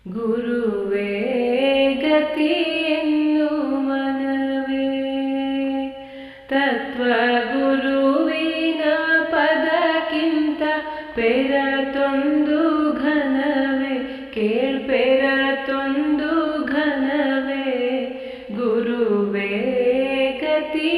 ಗುರುವೇ ಗತಿಯನ್ನು ಮನವೇ ತತ್ವ ಗುರುವಿನ ಪದಕ್ಕಿಂತ ಪೆರತೊಂದು ಘನವೇ ಕೇಳ್ಪೆರತೊಂದು ಘನವೇ ಗುರುವೇ ಗತಿ